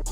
Hey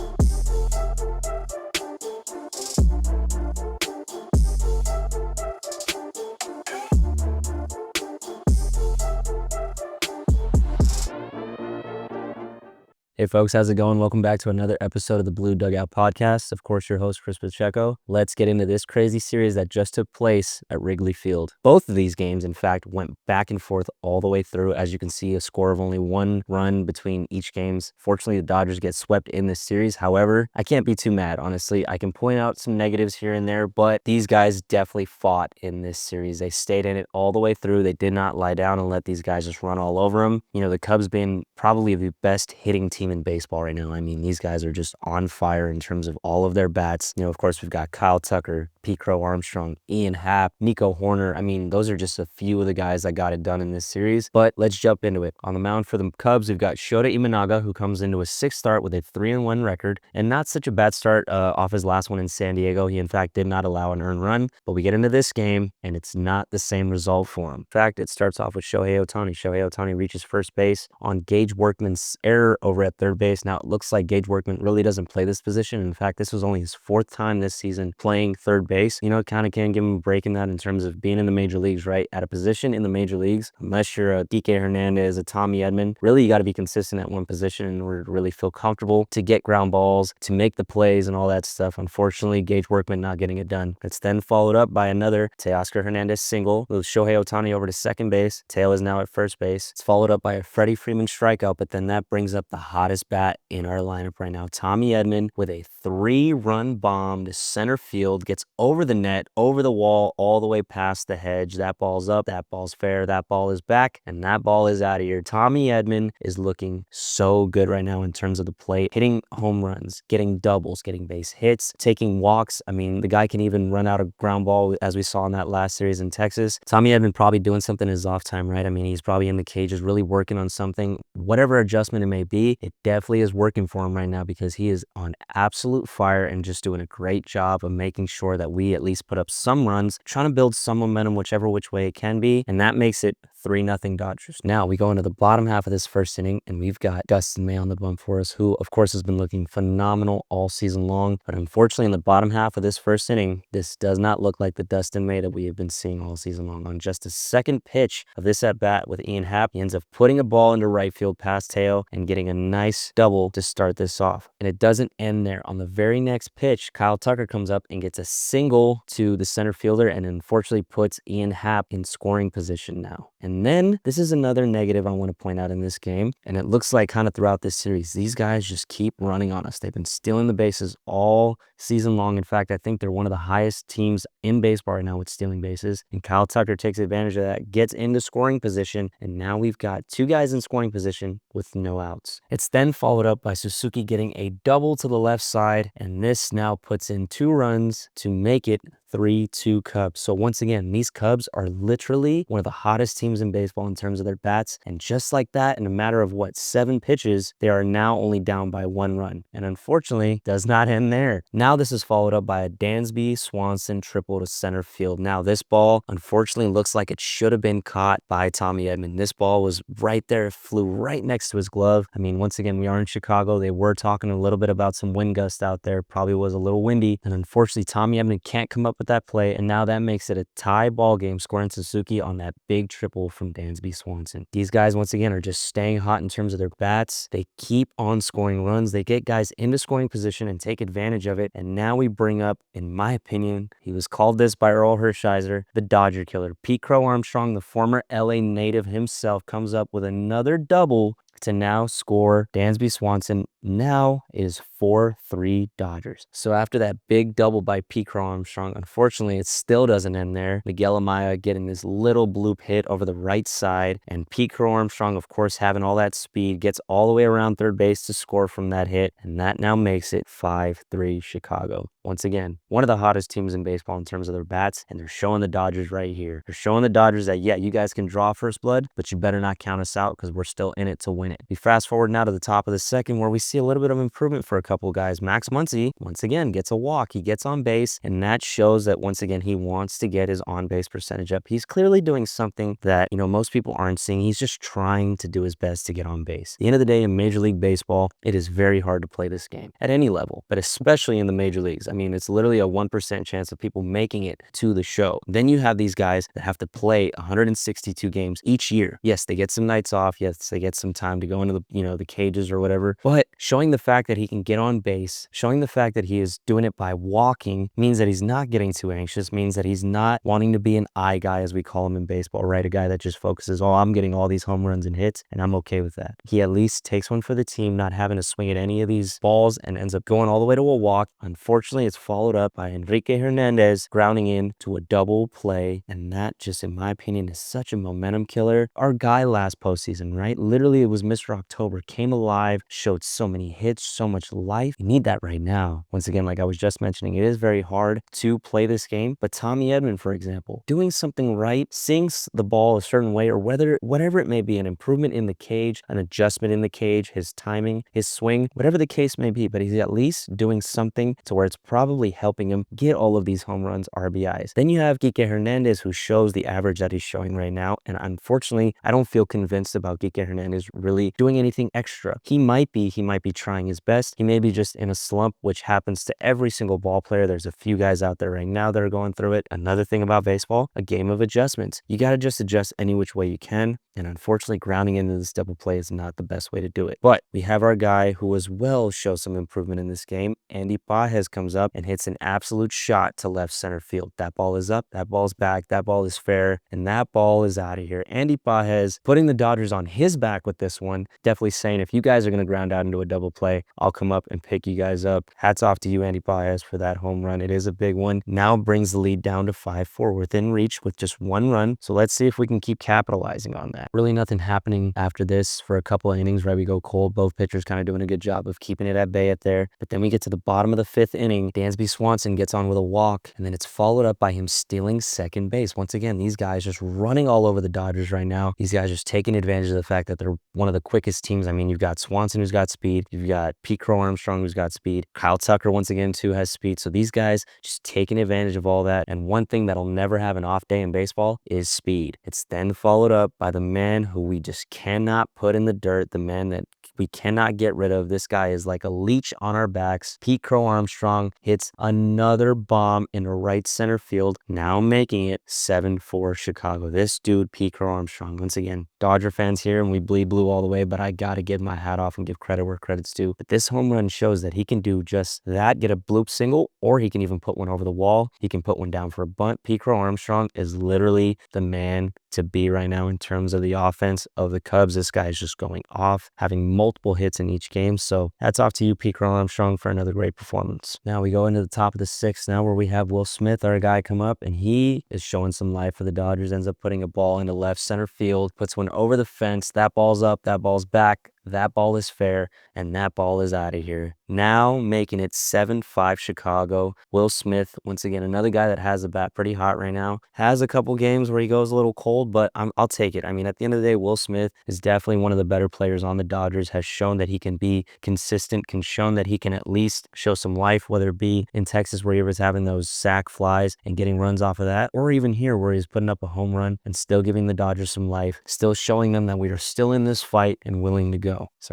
folks, how's it going? Welcome back to another episode of the Blue Dugout Podcast. Of course, your host, Chris Pacheco. Let's get into this crazy series that just took place at Wrigley Field. Both of these games, in fact, went back and forth all the way through. As you can see, a score of only one run between each games. Fortunately, the Dodgers get swept in this series. However, I can't be too mad, honestly. I can point out some negatives here and there, but these guys definitely fought in this series. They stayed in it all the way through. They did not lie down and let these guys just run all over them. You know, the Cubs being probably the best hitting team in baseball right now. I mean, these guys are just on fire in terms of all of their bats. You know, of course, we've got Kyle Tucker, Pete Crow Armstrong, Ian Happ, Nico Horner. I mean, those are just a few of the guys that got it done in this series. But let's jump into it. On the mound for the Cubs, we've got Shota Imanaga, who comes into a sixth start with a 3-1 record, and not such a bad start off his last one in San Diego. He, in fact, did not allow an earned run. But we get into this game, and it's not the same result for him. In fact, it starts off with Shohei Ohtani. Shohei Ohtani reaches first base on Gage Workman's error over at third base. Now, it looks like Gage Workman really doesn't play this position. In fact, this was only his fourth time this season playing third base. You know, kind of can give him a break in that in terms of being in the major leagues, right? At a position in the major leagues, unless you're a Kike Hernandez, a Tommy Edman, really you got to be consistent at one position in order to really feel comfortable, to get ground balls, to make the plays and all that stuff. Unfortunately, Gage Workman not getting it done. It's then followed up by another Teoscar Hernandez single, moves Shohei Ohtani over to second base. Teo is now at first base. It's followed up by a Freddie Freeman strikeout, but then that brings up the hottest bat in our lineup right now, Tommy Edman, with a 3-run bomb to center field, gets over the net, over the wall, all the way past the hedge. That ball's up, that ball's fair, that ball is back, and that ball is out of here. Tommy Edman is looking so good right now in terms of the plate, hitting home runs, getting doubles, getting base hits, taking walks. I mean, the guy can even run out a ground ball, as we saw in that last series in Texas. Tommy Edman probably doing something in his off time, right? I mean, he's probably in the cages, really working on something. Whatever adjustment it may be, it definitely is working for him right now because he is on absolute fire and just doing a great job of making sure that we at least put up some runs, trying to build some momentum which way it can be, and that makes it 3-0 Dodgers. Now we go into the bottom half of this first inning, and we've got Dustin May on the bump for us, who of course has been looking phenomenal all season long, but unfortunately in the bottom half of this first inning, this does not look like the Dustin May that we have been seeing all season long. On just the second pitch of this at-bat with Ian Happ, he ends up putting a ball into right field past Teo and getting a nice double to start this off. And it doesn't end there. On the very next pitch, Kyle Tucker comes up and gets a single to the center fielder and unfortunately puts Ian Happ in scoring position now. And then this is another negative I want to point out in this game, and it looks like kind of throughout this series, these guys just keep running on us. They've been stealing the bases all season long. In fact, I think they're one of the highest teams in baseball right now with stealing bases, and Kyle Tucker takes advantage of that, gets into scoring position, and now we've got two guys in scoring position with no outs. It's then followed up by Suzuki getting a double to the left side, and this now puts in 2 runs to make it 3-2 Cubs. So once again, these Cubs are literally one of the hottest teams in baseball in terms of their bats. And just like that, in a matter of 7 pitches, they are now only down by 1 run. And unfortunately, does not end there. Now this is followed up by a Dansby Swanson triple to center field. Now this ball, unfortunately, looks like it should have been caught by Tommy Edman. This ball was right there, it flew right next to his glove. I mean, once again, we are in Chicago. They were talking a little bit about some wind gusts out there. Probably was a little windy. And unfortunately, Tommy Edman can't come up with that play, and now that makes it a tie ball game, scoring Suzuki on that big triple from Dansby Swanson. These guys, once again, are just staying hot in terms of their bats. They keep on scoring runs. They get guys into scoring position and take advantage of it, and now we bring up, in my opinion, he was called this by Earl Hershiser, the Dodger killer. Pete Crow Armstrong, the former LA native himself, comes up with another double to now score Dansby Swanson. Now it is 4-3 Dodgers. So after that big double by Pete Crow Armstrong, unfortunately, it still doesn't end there. Miguel Amaya getting this little bloop hit over the right side, and Pete Crow Armstrong, of course, having all that speed, gets all the way around third base to score from that hit, and that now makes it 5-3 Chicago. Once again, one of the hottest teams in baseball in terms of their bats, and they're showing the Dodgers right here. They're showing the Dodgers that, yeah, you guys can draw first blood, but you better not count us out because we're still in it to win it. We fast forward now to the top of the second, where we see a little bit of improvement for a couple guys. Max Muncy, once again, gets a walk. He gets on base, and that shows that, once again, he wants to get his on-base percentage up. He's clearly doing something that, most people aren't seeing. He's just trying to do his best to get on base. At the end of the day, in Major League Baseball, it is very hard to play this game at any level, but especially in the major leagues. I mean, it's literally a 1% chance of people making it to the show. Then you have these guys that have to play 162 games each year. Yes, they get some nights off. Yes, they get some time to go into the cages or whatever. But showing the fact that he can get on base, showing the fact that he is doing it by walking, means that he's not getting too anxious, means that he's not wanting to be an I guy, as we call him in baseball, right? A guy that just focuses, oh, I'm getting all these home runs and hits, and I'm okay with that. He at least takes one for the team, not having to swing at any of these balls, and ends up going all the way to a walk. Unfortunately, it's followed up by Enrique Hernandez grounding in to a double play, and that just, in my opinion, is such a momentum killer. Our guy last postseason, right? Literally, it was Mr. October, came alive, showed so many hits, so much life. You need that right now. Once again, like I was just mentioning, it is very hard to play this game, but Tommy Edman, for example, doing something right, seeing the ball a certain way, or whatever it may be, an improvement in the cage, an adjustment in the cage, his timing, his swing, whatever the case may be, but he's at least doing something to where it's probably helping him get all of these home runs, RBIs. Then you have Kike Hernandez, who shows the average that he's showing right now, and unfortunately, I don't feel convinced about Kike Hernandez really doing anything extra. He might be trying his best. He may be just in a slump, which happens to every single ball player. There's a few guys out there right now that are going through it. Another thing about baseball, a game of adjustments. You got to just adjust any which way you can. And unfortunately, grounding into this double play is not the best way to do it. But we have our guy who as well shows some improvement in this game. Andy Pages comes up and hits an absolute shot to left center field. That ball is up, that ball's back, that ball is fair, and that ball is out of here. Andy Pages putting the Dodgers on his back with this one, definitely saying, if you guys are going to ground out into a double play, I'll come up and pick you guys up. Hats off to you, Andy Pages, for that home run. It is a big one. Now brings the lead down to 5-4, within reach with just one run. So let's see if we can keep capitalizing on that. Really nothing happening after this for a couple of innings, right? We go cold. Both pitchers kind of doing a good job of keeping it at bay at there. But then we get to the bottom of the 5th inning. Dansby Swanson gets on with a walk, and then it's followed up by him stealing second base. Once again, these guys just running all over the Dodgers right now. These guys just taking advantage of the fact that they're one of the quickest teams. I mean, you've got Swanson, who's got speed. You've got Pete Crow Armstrong, who's got speed. Kyle Tucker, once again, too, has speed. So these guys just taking advantage of all that. And one thing that'll never have an off day in baseball is speed. It's then followed up by the man who we just cannot put in the dirt, the man that we cannot get rid of. This guy is like a leech on our backs. Pete Crow Armstrong hits another bomb in right center field, now making it 7-4 Chicago. This dude, Pete Crow Armstrong, once again, Dodger fans here, and we bleed blue all the way, but I gotta give my hat off and give credit where credit's due. But this home run shows that he can do just that, get a bloop single, or he can even put one over the wall. He can put one down for a bunt. Pete Crow Armstrong is literally the man to be right now in terms of the offense of the Cubs. This guy is just going off, having multiple hits in each game. So hats off to you, Pete Crow Armstrong, for another great performance. Now we go into the top of the 6th now, where we have Will Smith, our guy, come up, and he is showing some life for the Dodgers. Ends up putting a ball into left center field, puts one over the fence. That ball's up, that ball's back. That ball is fair, and that ball is out of here. Now making it 7-5 Chicago. Will Smith, once again, another guy that has the bat pretty hot right now. Has a couple games where he goes a little cold, but I'll take it. I mean, at the end of the day, Will Smith is definitely one of the better players on the Dodgers, has shown that he can be consistent, shown that he can at least show some life, whether it be in Texas where he was having those sac flies and getting runs off of that, or even here where he's putting up a home run and still giving the Dodgers some life, still showing them that we are still in this fight and willing to go.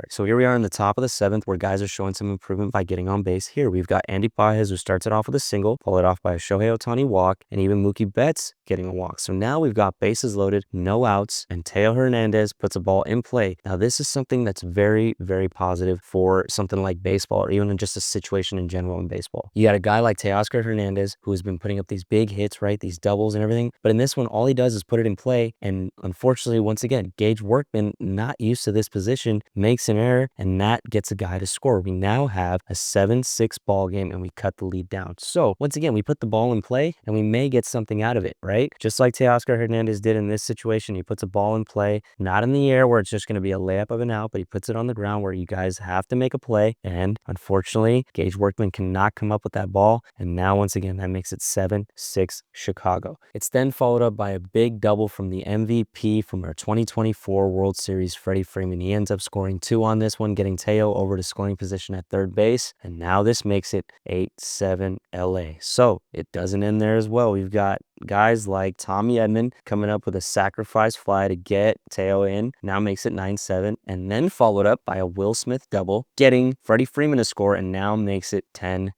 So here we are in the top of the 7th, where guys are showing some improvement by getting on base. Here we've got Andy Pages, who starts it off with a single, followed off by a Shohei Ohtani walk, and even Mookie Betts getting a walk. So now we've got bases loaded, no outs, and Teo Hernandez puts a ball in play. Now this is something that's very, very positive for something like baseball, or even just a situation in general in baseball. You got a guy like Teoscar Hernandez, who has been putting up these big hits, right? These doubles and everything. But in this one, all he does is put it in play. And unfortunately, once again, Gage Workman, not used to this position, makes an error, and that gets a guy to score. We now have a 7-6 ball game, and we cut the lead down. So once again, we put the ball in play, and we may get something out of it, right? Just like Teoscar Hernandez did in this situation. He puts a ball in play, not in the air where it's just going to be a layup of an out, but he puts it on the ground where you guys have to make a play. And unfortunately, Gage Workman cannot come up with that ball. And now, once again, that makes it 7-6 Chicago. It's then followed up by a big double from the MVP from our 2024 World Series, Freddie Freeman. He ends up scoring scoring 2 on this one, getting Teo over to scoring position at third base. And now this makes it 8-7 LA. So it doesn't end there as well. We've got guys like Tommy Edman coming up with a sacrifice fly to get Teo in. Now makes it 9-7. And then followed up by a Will Smith double, getting Freddie Freeman to score, and now makes it 10-7.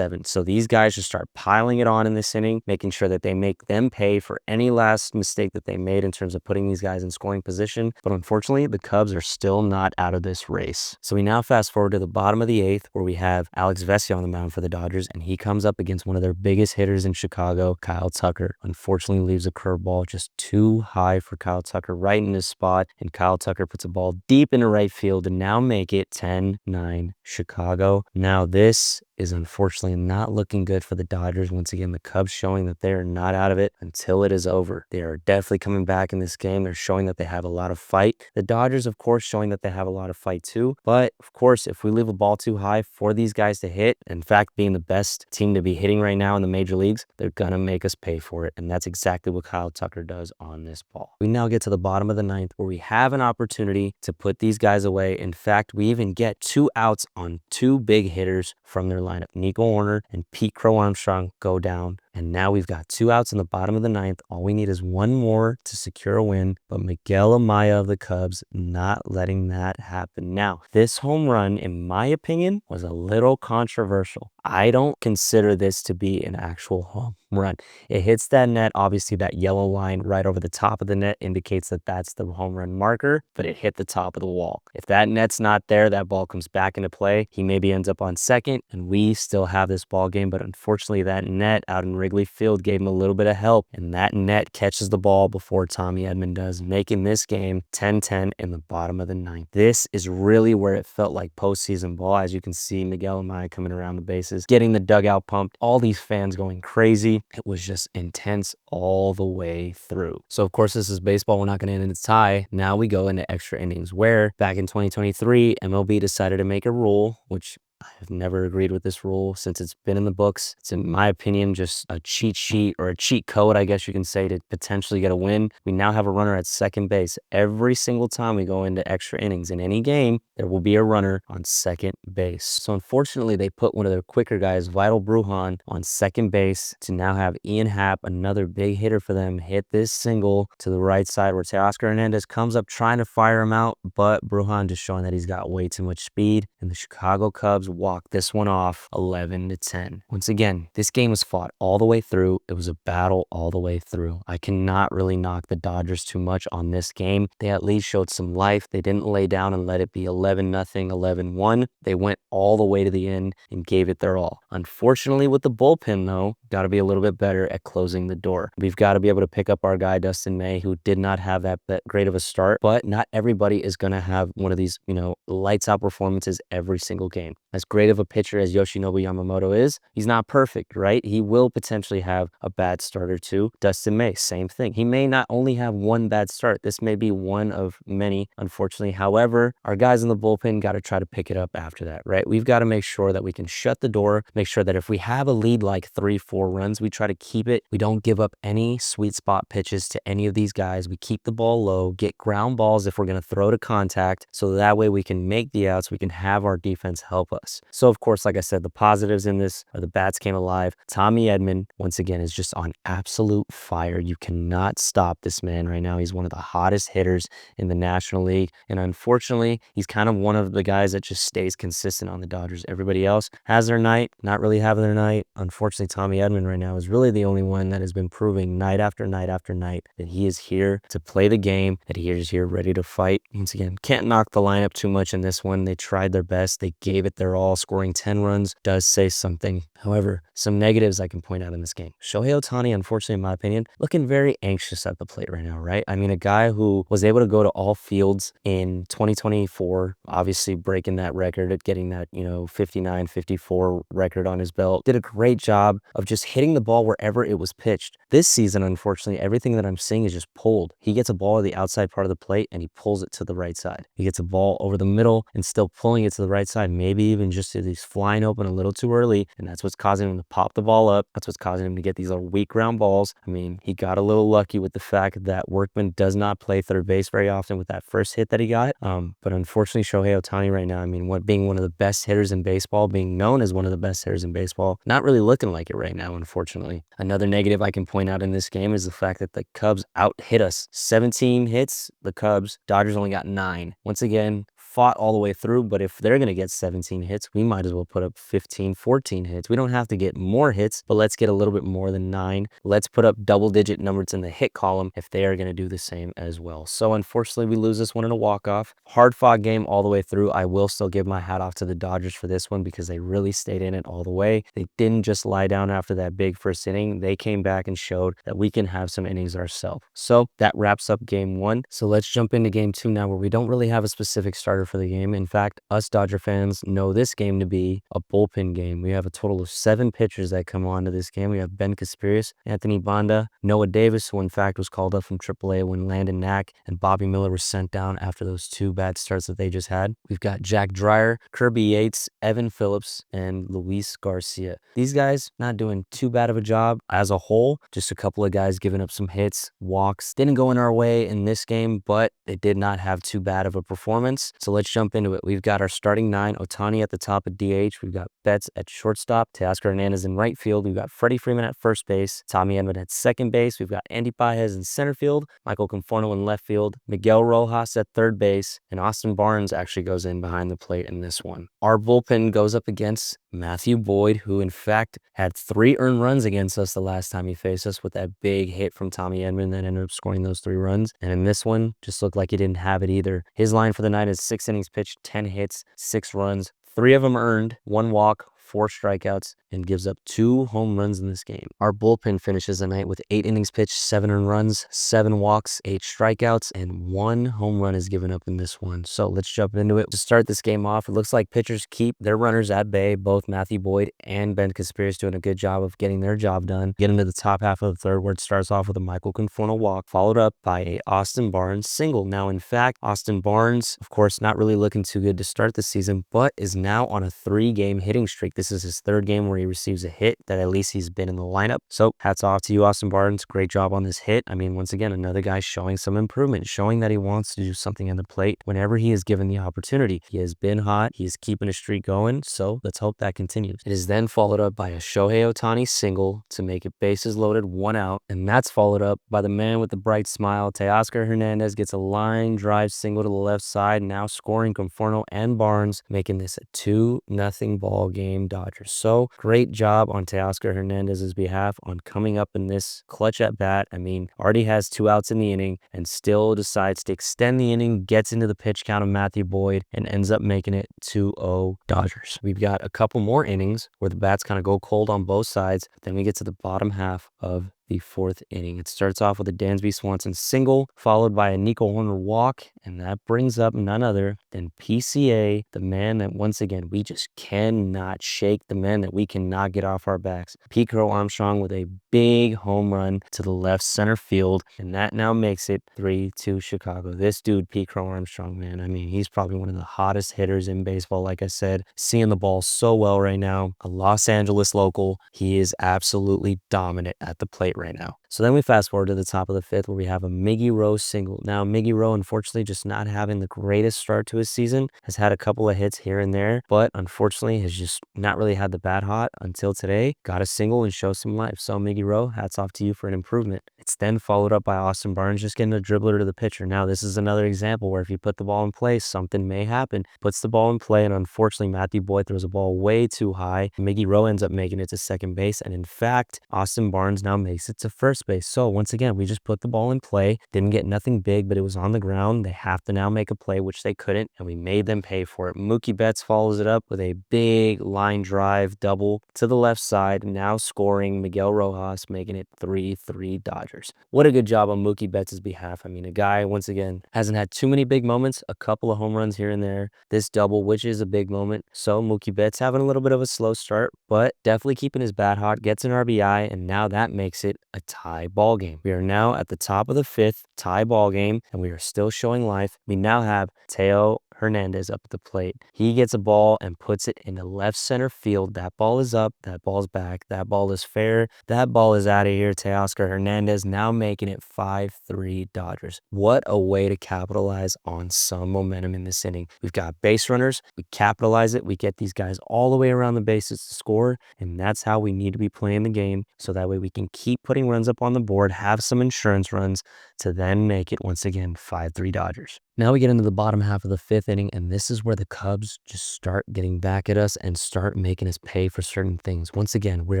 So these guys just start piling it on in this inning, making sure that they make them pay for any last mistake that they made in terms of putting these guys in scoring position. But unfortunately, the Cubs are still not out of this race. So we now fast forward to the bottom of the 8th, where we have Alex Vesia on the mound for the Dodgers, and he comes up against one of their biggest hitters in Chicago, Kyle Tucker. Unfortunately, leaves a curveball just too high for Kyle Tucker, right in his spot, and Kyle Tucker puts a ball deep into right field to now make it 10-9 Chicago. Now this is unfortunately not looking good for the Dodgers. Once again, the Cubs showing that they are not out of it until it is over. They are definitely coming back in this game. They're showing that they have a lot of fight. The Dodgers, of course, showing that they have a lot of fight too. But of course, if we leave a ball too high for these guys to hit, in fact, being the best team to be hitting right now in the major leagues, they're gonna make us pay for it. And that's exactly what Kyle Tucker does on this ball. We now get to the bottom of the 9th, where we have an opportunity to put these guys away. In fact, we even get 2 outs on 2 big hitters from their lineup. Nico Warner and Pete Crow Armstrong go down. And now we've got 2 outs in the bottom of the 9th. All we need is 1 more to secure a win. But Miguel Amaya of the Cubs not letting that happen. Now, this home run, in my opinion, was a little controversial. I don't consider this to be an actual home run. It hits that net. Obviously, that yellow line right over the top of the net indicates that that's the home run marker, but it hit the top of the wall. If that net's not there, that ball comes back into play. He maybe ends up on second, and we still have this ball game. But unfortunately, that net out in Wrigley Field gave him a little bit of help, and that net catches the ball before Tommy Edman does, making this game 10-10 in the bottom of the 9th. This is really where it felt like postseason ball. As you can see, Miguel Amaya coming around the bases, getting the dugout pumped, all these fans going crazy. It was just intense all the way through. So of course, this is baseball. We're not going to end in a tie. Now we go into extra innings, where back in 2023, MLB decided to make a rule, which I have never agreed with this rule since it's been in the books. It's, in my opinion, just a cheat sheet, or a cheat code, I guess you can say, to potentially get a win. We now have a runner at second base. Every single time we go into extra innings in any game, there will be a runner on second base. So unfortunately, they put one of their quicker guys, Vital Brujan, on second base to now have Ian Happ, another big hitter for them, hit this single to the right side, where Teoscar Hernandez comes up trying to fire him out, but Brujan just showing that he's got way too much speed, and the Chicago Cubs walk this one off 11-10. Once again, this game was fought all the way through. It was a battle all the way through. I cannot really knock the Dodgers too much on this game. They at least showed some life. They didn't lay down and let it be 11-0, 11-1. They went all the way to the end and gave it their all. Unfortunately, with the bullpen, though, got to be a little bit better at closing the door. We've got to be able to pick up our guy, Dustin May, who did not have that great of a start, but not everybody is going to have one of these, lights out performances every single game. As great of a pitcher as Yoshinobu Yamamoto is, he's not perfect, right? He will potentially have a bad start or two. Dustin May, same thing. He may not only have one bad start. This may be one of many, unfortunately. However, our guys in the bullpen got to try to pick it up after that, right? We've got to make sure that we can shut the door, make sure that if we have a lead like 3-4 runs, we try to keep it. We don't give up any sweet spot pitches to any of these guys. We keep the ball low, get ground balls if we're going to throw to contact, so that way we can make the outs, we can have our defense help us. So of course, like I said, the positives in this are the bats came alive. Tommy Edman, once again, is just on absolute fire. You cannot stop this man right now. He's one of the hottest hitters in the National League. And unfortunately, he's kind of one of the guys that just stays consistent on the Dodgers. Everybody else has their night, not really having their night. Unfortunately, Tommy Edman right now is really the only one that has been proving night after night after night that he is here to play the game, that he is here ready to fight. Once again, can't knock the lineup too much in this one. They tried their best. They gave it their all. Scoring 10 runs does say something. However, some negatives I can point out in this game. Shohei Ohtani, unfortunately, in my opinion, looking very anxious at the plate right now, right? I mean, a guy who was able to go to all fields in 2024, obviously breaking that record at getting that, 59-54 record on his belt, did a great job of just hitting the ball wherever it was pitched. This season, unfortunately, everything that I'm seeing is just pulled. He gets a ball at the outside part of the plate and he pulls it to the right side. He gets a ball over the middle and still pulling it to the right side, maybe even and just he's flying open a little too early, and that's what's causing him to pop the ball up. That's what's causing him to get these little weak ground balls. I mean, he got a little lucky with the fact that Workman does not play third base very often with that first hit that he got. But unfortunately, Shohei Ohtani right now, I mean, being one of the best hitters in baseball, being known as one of the best hitters in baseball, not really looking like it right now, unfortunately. Another negative I can point out in this game is the fact that the Cubs out-hit us. 17 hits, the Cubs. Dodgers only got 9. Once again, fought all the way through, but if they're going to get 17 hits, we might as well put up 15, 14 hits. We don't have to get more hits, but let's get a little bit more than 9. Let's put up double-digit numbers in the hit column if they are going to do the same as well. So unfortunately, we lose this one in a walk-off. Hard-fought game all the way through. I will still give my hat off to the Dodgers for this one because they really stayed in it all the way. They didn't just lie down after that big first inning. They came back and showed that we can have some innings ourselves. So that wraps up game 1. So let's jump into game 2 now, where we don't really have a specific starter for the game. In fact, us Dodger fans know this game to be a bullpen game. We have a total of 7 pitchers that come on to this game. We have Ben Casparius, Anthony Banda, Noah Davis, who in fact was called up from AAA when Landon Knack and Bobby Miller were sent down after those 2 bad starts that they just had. We've got Jack Dreyer, Kirby Yates, Evan Phillips, and Luis Garcia. These guys not doing too bad of a job as a whole. Just a couple of guys giving up some hits, walks. Didn't go in our way in this game, but they did not have too bad of a performance. So let's jump into it. We've got our starting 9, Ohtani at the top of DH. We've got Betts at shortstop, Teoscar Hernandez in right field. We've got Freddie Freeman at first base, Tommy Edman at second base. We've got Andy Paez in center field, Michael Conforto in left field, Miguel Rojas at third base, and Austin Barnes actually goes in behind the plate in this one. Our bullpen goes up against Matthew Boyd, who in fact had 3 earned runs against us the last time he faced us with that big hit from Tommy Edman that ended up scoring those 3 runs. And in this one, just looked like he didn't have it either. His line for the night is 6 innings pitched, 10 hits, 6 runs, 3 of them earned, 1 walk, 4 strikeouts, and gives up 2 home runs in this game. Our bullpen finishes the night with 8 innings pitched, 7 earned runs, 7 walks, 8 strikeouts, and 1 home run is given up in this one. So let's jump into it. To start this game off, it looks like pitchers keep their runners at bay. Both Matthew Boyd and Ben Casparius doing a good job of getting their job done. Get into the top half of the third, where it starts off with a Michael Conforto walk, followed up by a Austin Barnes single. Now, in fact, Austin Barnes, of course, not really looking too good to start the season, but is now on a 3-game hitting streak. This is his 3rd game where he receives a hit that at least he's been in the lineup. So hats off to you, Austin Barnes. Great job on this hit. I mean, once again, another guy showing some improvement, showing that he wants to do something on the plate whenever he is given the opportunity. He has been hot. He is keeping a streak going. So let's hope that continues. It is then followed up by a Shohei Ohtani single to make it bases loaded, 1 out. And that's followed up by the man with the bright smile. Teoscar Hernandez gets a line drive single to the left side, now scoring Conforto and Barnes, making this a 2-0 ball game Dodgers. So great job on Teoscar Hernandez's behalf on coming up in this clutch at bat. I mean, already has 2 outs in the inning and still decides to extend the inning, gets into the pitch count of Matthew Boyd, and ends up making it 2-0 Dodgers. We've got a couple more innings where the bats kind of go cold on both sides. Then we get to the bottom half of the 4th inning. It starts off with a Dansby Swanson single, followed by a Nico Horner walk, and that brings up none other than PCA, the man that, once again, we just cannot shake, the man that we cannot get off our backs. Pete Crow Armstrong with a big home run to the left center field, and that now makes it 3-2 Chicago. This dude, Pete Crow Armstrong, man, I mean, he's probably one of the hottest hitters in baseball, like I said, seeing the ball so well right now. A Los Angeles local, he is absolutely dominant at the plate right now. So then we fast forward to the top of the 5th, where we have a Miggy Rowe single. Now, Miggy Rowe, unfortunately, just not having the greatest start to his season, has had a couple of hits here and there, but unfortunately has just not really had the bat hot until today. Got a single and show some life. So Miggy Rowe, hats off to you for an improvement. It's then followed up by Austin Barnes just getting a dribbler to the pitcher. Now, this is another example where if you put the ball in play, something may happen. Puts the ball in play, and unfortunately, Matthew Boyd throws a ball way too high. Miggy Rowe ends up making it to second base, and in fact, Austin Barnes now makes it to first base. So once again, we just put the ball in play, didn't get nothing big, but it was on the ground. They have to now make a play, which they couldn't, and we made them pay for it. Mookie Betts follows it up with a big line drive double to the left side, now scoring Miguel Rojas, making it 3-3 Dodgers. What a good job on Mookie Betts' behalf. I mean, a guy, once again, hasn't had too many big moments, a couple of home runs here and there. This double, which is a big moment. So Mookie Betts having a little bit of a slow start, but definitely keeping his bat hot, gets an RBI, and now that makes it a tie ball game. We are now at the top of the 5th, tie ball game, and we are still showing life. We now have Teo Hernandez up at the plate. He gets a ball and puts it into left center field. That ball is up. That ball's back. That ball is fair. That ball is out of here. Teoscar Hernandez now making it 5-3 Dodgers. What a way to capitalize on some momentum in this inning. We've got base runners. We capitalize it. We get these guys all the way around the bases to score, and that's how we need to be playing the game, so that way we can keep putting runs up on the board, have some insurance runs to then make it once again 5-3 Dodgers. Now we get into the bottom half of the fifth inning, and this is where the Cubs just start getting back at us and start making us pay for certain things. Once again, we're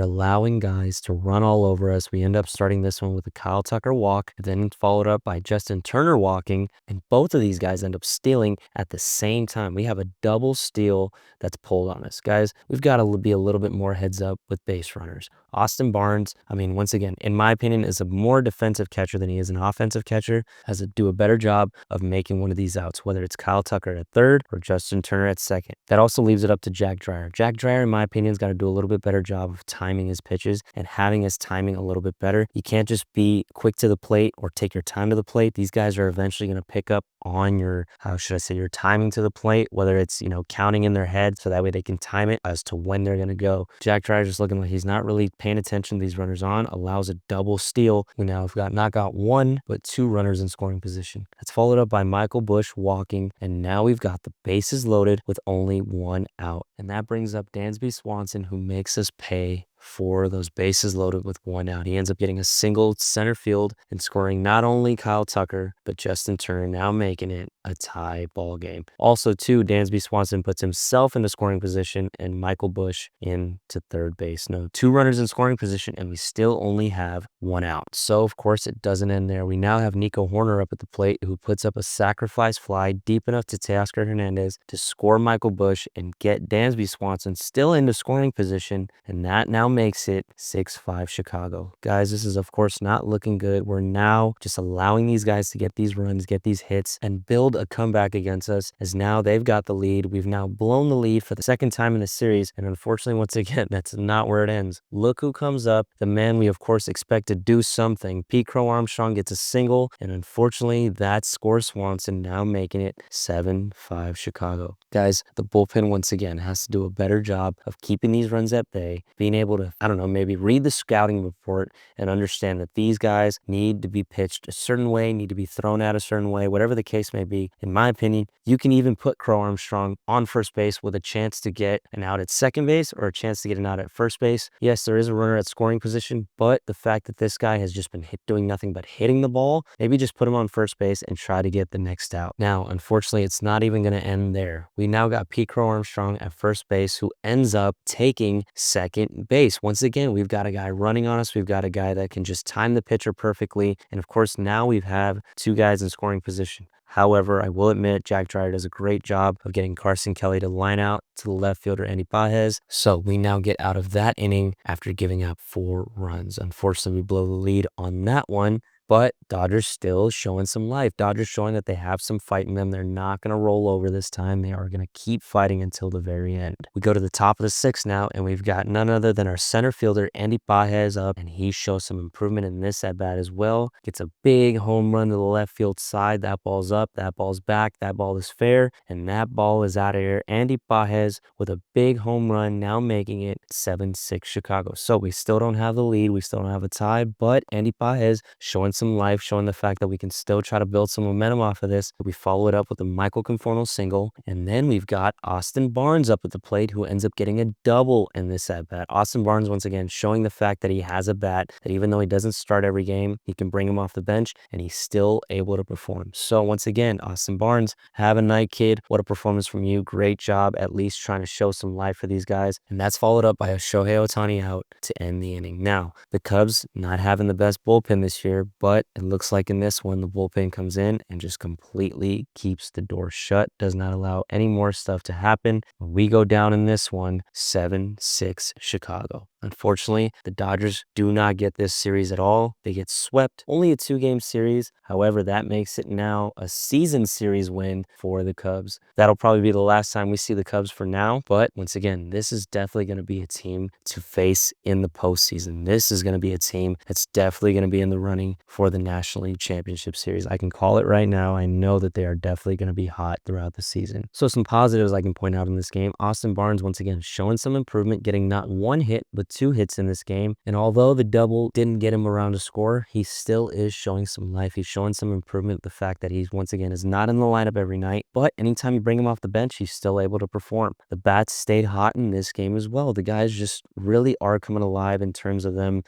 allowing guys to run all over us. We end up starting this one with a Kyle Tucker walk, then followed up by Justin Turner walking, and both of these guys end up stealing at the same time. We have a double steal that's pulled on us. Guys, we've got to be a little bit more heads up with base runners. Austin Barnes, I mean, once again, in my opinion, is a more defensive catcher than he is an offensive catcher, has to do a better job of making one of these outs, whether it's Kyle Tucker at third or Justin Turner at second. That also leaves it up to Jack Dreyer. Jack Dreyer, in my opinion, has got to do a little bit better job of timing his pitches and having his timing a little bit better. You can't just be quick to the plate or take your time to the plate. These guys are eventually going to pick up on your, how should I say, your timing to the plate, whether it's, counting in their head so that way they can time it as to when they're going to go. Jack Dreyer just looking like he's not really paying attention to these runners on, allows a double steal. We now have got not got one, but two runners in scoring position. That's followed up by Michael Busch walking, and now we've got the bases loaded with only one out. And that brings up Dansby Swanson, who makes us pay for those bases loaded with one out. He ends up getting a single center field and scoring not only Kyle Tucker, but Justin Turner, now making it a tie ball game. Also, too, Dansby Swanson puts himself into scoring position and Michael Busch into third base. No, two runners in scoring position, and we still only have one out. So, of course, it doesn't end there. We now have Nico Horner up at the plate, who puts up a sacrifice fly deep enough to Teoscar Hernandez to score Michael Busch and get Dansby Swanson still into scoring position, and that now makes it 6-5 Chicago. Guys, this is of course not looking good. We're now just allowing these guys to get these runs, get these hits, and build a comeback against us, as now they've got the lead. We've now blown the lead for the second time in the series, and unfortunately, once again, that's not where it ends. Look who comes up, the man we of course expect to do something. Pete Crow Armstrong gets a single, and unfortunately, that scores Swanson, now making it 7-5 Chicago. Guys, the bullpen once again has to do a better job of keeping these runs at bay, being able to, maybe read the scouting report and understand that these guys need to be pitched a certain way, need to be thrown out a certain way, whatever the case may be. In my opinion, you can even put Crow Armstrong on first base with a chance to get an out at second base or a chance to get an out at first base. Yes, there is a runner at scoring position, but the fact that this guy has just been doing nothing but hitting the ball, maybe just put him on first base and try to get the next out. Now, unfortunately, it's not even going to end there. We now got Pete Crow Armstrong at first base, who ends up taking second base. Once again, we've got a guy running on us. We've got a guy that can just time the pitcher perfectly. And of course, now we have two guys in scoring position. However, I will admit Jack Dreyer does a great job of getting Carson Kelly to line out to the left fielder, Andy Pages. So we now get out of that inning after giving up 4 runs. Unfortunately, we blow the lead on that one. But Dodgers still showing some life. Dodgers showing that they have some fight in them. They're not going to roll over this time. They are going to keep fighting until the very end. We go to the top of the 6th now, and we've got none other than our center fielder, Andy Pages, up, and he shows some improvement in this at-bat as well. Gets a big home run to the left field side. That ball's up. That ball's back. That ball is fair, and that ball is out of here. Andy Pages with a big home run, now making it 7-6 Chicago. So we still don't have the lead. We still don't have a tie, but Andy Pages showing some life, showing the fact that we can still try to build some momentum off of this. We follow it up with a Michael Conforto single, and then we've got Austin Barnes up at the plate, who ends up getting a double in this at-bat. Austin Barnes, once again, showing the fact that he has a bat, that even though he doesn't start every game, he can bring him off the bench, and he's still able to perform. So once again, Austin Barnes, have a night, kid. What a performance from you. Great job, at least trying to show some life for these guys. And that's followed up by a Shohei Ohtani out to end the inning. Now, the Cubs not having the best bullpen this year, but it looks like in this one, the bullpen comes in and just completely keeps the door shut, does not allow any more stuff to happen. We go down in this one, 7-6 Chicago. Unfortunately, the Dodgers do not get this series at all. They get swept. Only a 2-game series. However, that makes it now a season series win for the Cubs. That'll probably be the last time we see the Cubs for now. But once again, this is definitely going to be a team to face in the postseason. This is going to be a team that's definitely going to be in the running for the National League Championship Series. I can call it right now. I know that they are definitely going to be hot throughout the season. So some positives I can point out in this game. Austin Barnes, once again, showing some improvement, getting not 1 hit, but 2 hits in this game. And although the double didn't get him around to score, he still is showing some life. He's showing some improvement. The fact that he's, once again, is not in the lineup every night, but anytime you bring him off the bench, he's still able to perform. The bats stayed hot in this game as well. The guys just really are coming alive in terms of them,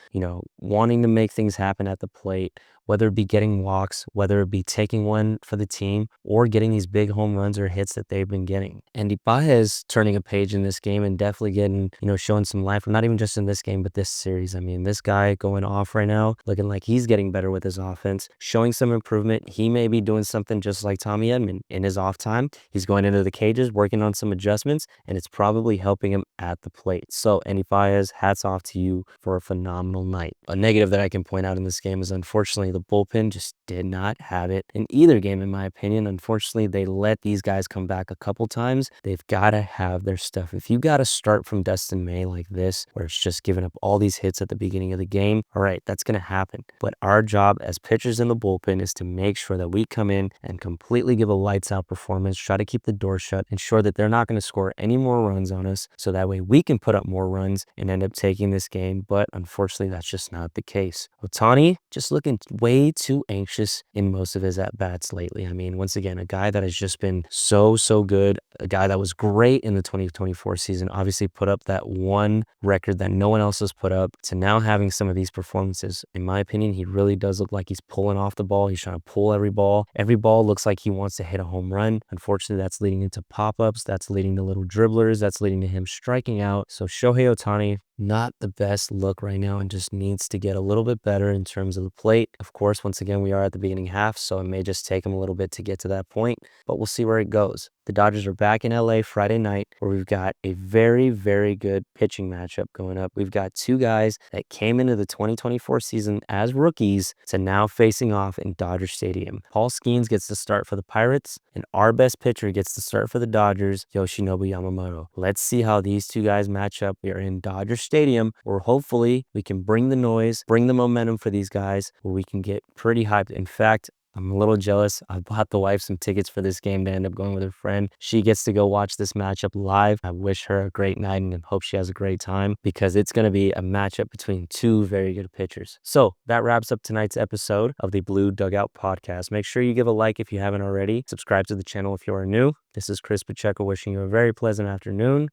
wanting to make things happen at the plate, whether it be getting walks, whether it be taking one for the team, or getting these big home runs or hits that they've been getting. Andy Pages turning a page in this game and definitely getting, showing some life. Not even just in this game, but this series. I mean, this guy going off right now, looking like he's getting better with his offense, showing some improvement. He may be doing something just like Tommy Edman in his off time. He's going into the cages, working on some adjustments, and it's probably helping him at the plate. So Andy Pages, hats off to you for a phenomenal night. A negative that I can point out in this game is, unfortunately, the bullpen just did not have it in either game, in my opinion. Unfortunately, they let these guys come back a couple times. They've got to have their stuff. If you got to start from Dustin May like this, where it's just giving up all these hits at the beginning of the game, all right, that's going to happen. But our job as pitchers in the bullpen is to make sure that we come in and completely give a lights out performance, try to keep the door shut, ensure that they're not going to score any more runs on us, so that way we can put up more runs and end up taking this game. But unfortunately, that's just not the case. Ohtani just looking way too anxious in most of his at-bats lately. I mean, once again, a guy that has just been so good, a guy that was great in the 2024 season, obviously put up that one record that no one else has put up, to now having some of these performances. In my opinion, he really does look like he's pulling off the ball. He's trying to pull every ball. Every ball looks like he wants to hit a home run. Unfortunately, that's leading into pop-ups. That's leading to little dribblers. That's leading to him striking out. So Shohei Ohtani, not the best look right now, and just needs to get a little bit better in terms of the plate. Of course, once again, we are at the beginning half, so it may just take him a little bit to get to that point, but we'll see where it goes. The Dodgers are back in LA Friday night, where we've got a very good pitching matchup going up. We've got 2 guys that came into the 2024 season as rookies to now facing off in Dodger Stadium. Paul Skeens gets to start for the Pirates, and our best pitcher gets to start for the Dodgers, Yoshinobu Yamamoto. Let's see how these 2 guys match up. We are in Dodger Stadium, where hopefully we can bring the noise, bring the momentum for these guys, where we can get pretty hyped. In fact, I'm a little jealous. I bought the wife some tickets for this game to end up going with her friend. She gets to go watch this matchup live. I wish her a great night and hope she has a great time, because it's going to be a matchup between 2 very good pitchers. So that wraps up tonight's episode of the Blue Dugout Podcast. Make sure you give a like if you haven't already. Subscribe to the channel if you are new. This is Chris Pacheco wishing you a very pleasant afternoon,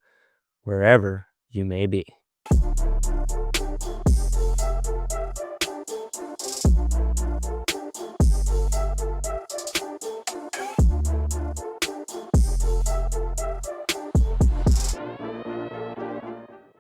wherever you may be.